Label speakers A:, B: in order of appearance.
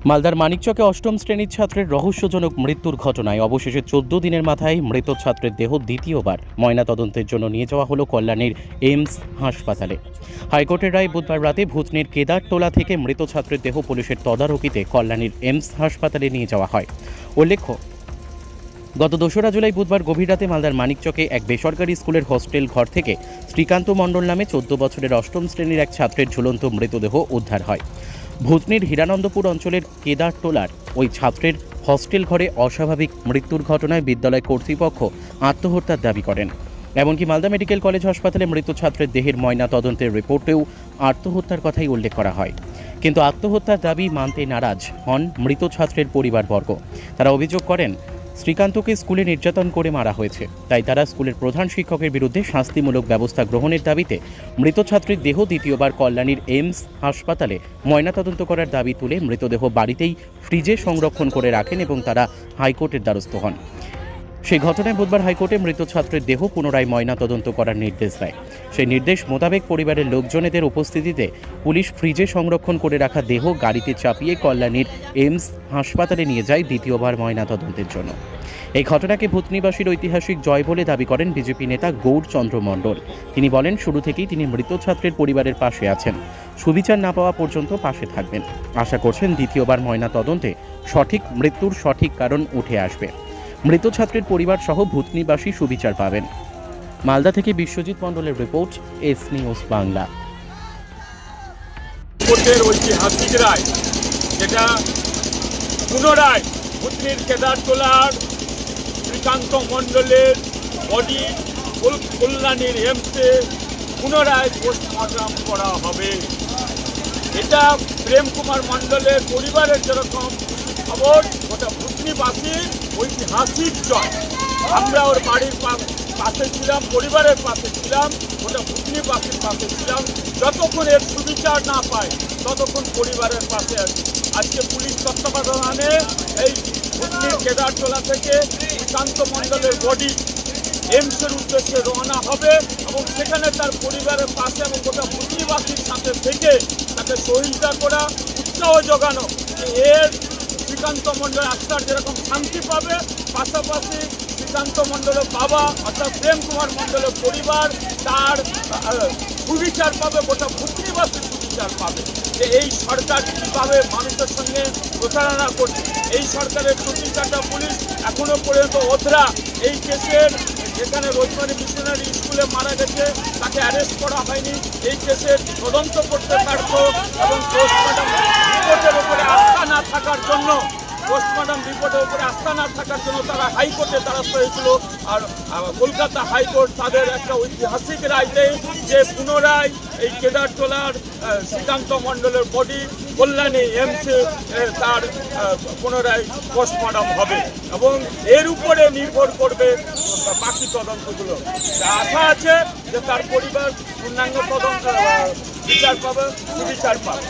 A: মালদার মানিকচকে অষ্টম শ্রেণীর ছাত্রের রহস্যজনক মৃত্যুর ঘটনায় অবশেষে 14 দিনের মাথায় মৃত ছাত্রের দেহ দ্বিতীয়বার ময়নাতদন্তের জন্য নিয়ে যাওয়া হলো কল্যাণীর এইমস হাসপাতালে। হাইকোর্টের রায় বুধবার রাতে ভূতনির কেদারটোলা থেকে মৃত ছাত্রের দেহ পুলিশের তদারকিতে কল্যাণীর এইমস হাসপাতালে নিয়ে যাওয়া হয়। উল্লেখ্য, গত 2রা জুলাই বুধবার গভীর রাতে মালদার মানিকচকে এক বেসরকারি স্কুলের হস্টেল ঘর থেকে শ্রীকান্ত মণ্ডল নামে 14 বছরের অষ্টম শ্রেণীর এক ছাত্রের ঝুলন্ত মৃতদেহ উদ্ধার হয়। ভূতনির হীরানন্দপুর অঞ্চলের কেদারটোলার ওই ছাত্রের হস্টেল ঘরে অস্বাভাবিক মৃত্যুর ঘটনায় বিদ্যালয় কর্তৃপক্ষ আত্মহত্যার দাবি করেন। এমনকি মালদা মেডিকেল কলেজ হাসপাতালে মৃত ছাত্রের দেহের ময়না তদন্তের রিপোর্টেও আত্মহত্যার কথাই উল্লেখ করা হয়। কিন্তু আত্মহত্যার দাবি মানতে নারাজ হন মৃত ছাত্রের পরিবারবর্গ। তারা অভিযোগ করেন, শ্রীকান্তকে স্কুলে নির্যাতন করে মারা হয়েছে, তাই তারা স্কুলের প্রধান শিক্ষকের বিরুদ্ধে শাস্তিমূলক ব্যবস্থা গ্রহণের দাবিতে মৃত ছাত্রের দেহ দ্বিতীয়বার কল্যাণীর এইমস হাসপাতালে ময়নাতদন্ত করার দাবি তুলে মৃতদেহ বাড়িতেই ফ্রিজে সংরক্ষণ করে রাখেন এবং তারা হাইকোর্টের দ্বারস্থ হন। সেই ঘটনায় বুধবার হাইকোর্টে মৃত ছাত্রের দেহ পুনরায় ময়নাতদন্ত করার নির্দেশ দেয়। সেই নির্দেশ মোতাবেক পরিবারের লোকজনেদের উপস্থিতিতে পুলিশ ফ্রিজে সংরক্ষণ করে রাখা দেহ গাড়িতে চাপিয়ে কল্যাণীর এইমস হাসপাতালে নিয়ে যায় দ্বিতীয়বার ময়নাতদন্তের জন্য। এই ঘটনাকে ভূতনিবাসীর ঐতিহাসিক জয় বলে দাবি করেন বিজেপি নেতা গৌরচন্দ্র মণ্ডল। তিনি বলেন, শুরু থেকেই তিনি মৃত ছাত্রের পরিবারের পাশে আছেন, সুবিচার না পাওয়া পর্যন্ত পাশে থাকবেন। আশা করছেন দ্বিতীয়বার ময়নাতদন্তে সঠিক মৃত্যুর সঠিক কারণ উঠে আসবে, মৃত ছাত্রের পরিবার সহ ভূতনিবাসী সুবিচার পাবেন। মালদা থেকে বিশ্বজিৎ মণ্ডলের রিপোর্ট, এস নিউজ বাংলা।
B: ঐতিহাসিক রায়, যেটা পুনরায় ভূতনির কেদারটোলার শ্রীকান্ত মণ্ডলের বডি কল্যাণীর এমসে পুনরায় পোস্টমর্টম করা হবে। এটা প্রেম কুমার মণ্ডলের পরিবারের যেরকম খবর, ওটা ভূতনিবাসীর ঐতিহাসিক জয়। আমরা ওর বাড়ির পাশে ছিলাম, পরিবারের পাশে ছিলাম, ওটা ভূতনিবাসীর পাশে ছিলাম। যতক্ষণ এর সুবিচার না পায় ততক্ষণ পরিবারের পাশে আছি। আজকে পুলিশ তত্ত্বাবধানে এই ভূতনির কেদারটোলা থেকে শ্রীকান্ত মণ্ডলের বডি এইমসের উদ্দেশ্যে রওনা হবে এবং সেখানে তার পরিবারের পাশে এবং গোটা ভূতনিবাসীর সাথে থেকে তাকে সহযোগিতা করা, উৎসাহ যোগানো, এর শ্রীকান্ত মণ্ডল আত্মার যেরকম শান্তি পাবে, পাশাপাশি শ্রীকান্ত মণ্ডলের বাবা অর্থাৎ প্রেম কুমার মণ্ডলের পরিবার তার সুবিচার পাবে, গোটা ভূতনিবাসীর সুবিচার পাবে। যে এই সরকার কীভাবে মানুষের সঙ্গে প্রতারণা করছে, এই সরকারের চব্বিশটা পুলিশ এখনো পর্যন্ত অধরা। এই কেসের যেখানে রোজমারি মিশনারি স্কুলে মারা গেছে তাকে অ্যারেস্ট করা হয়নি, এই কেসের তদন্ত করতে পারত এবং পোস্টমর্টম রিপোর্টের উপরে আস্থা না থাকার জন্য তারা হাইকোর্টে দ্বারস্থ হয়েছিল। আর কলকাতা হাইকোর্ট তাদের একটা ঐতিহাসিক রায় দেয় যে পুনরায় এই কেদারটোলার শ্রীকান্ত মণ্ডলের বডি কল্যাণী এমসে তার পুনরায় পোস্টমর্টম হবে এবং এর উপরে নির্ভর করবে বাকি তদন্তগুলো। আশা আছে যে তার পরিবার পূর্ণাঙ্গ তদন্ত বিচার পাবে, সুবিচার পাবে।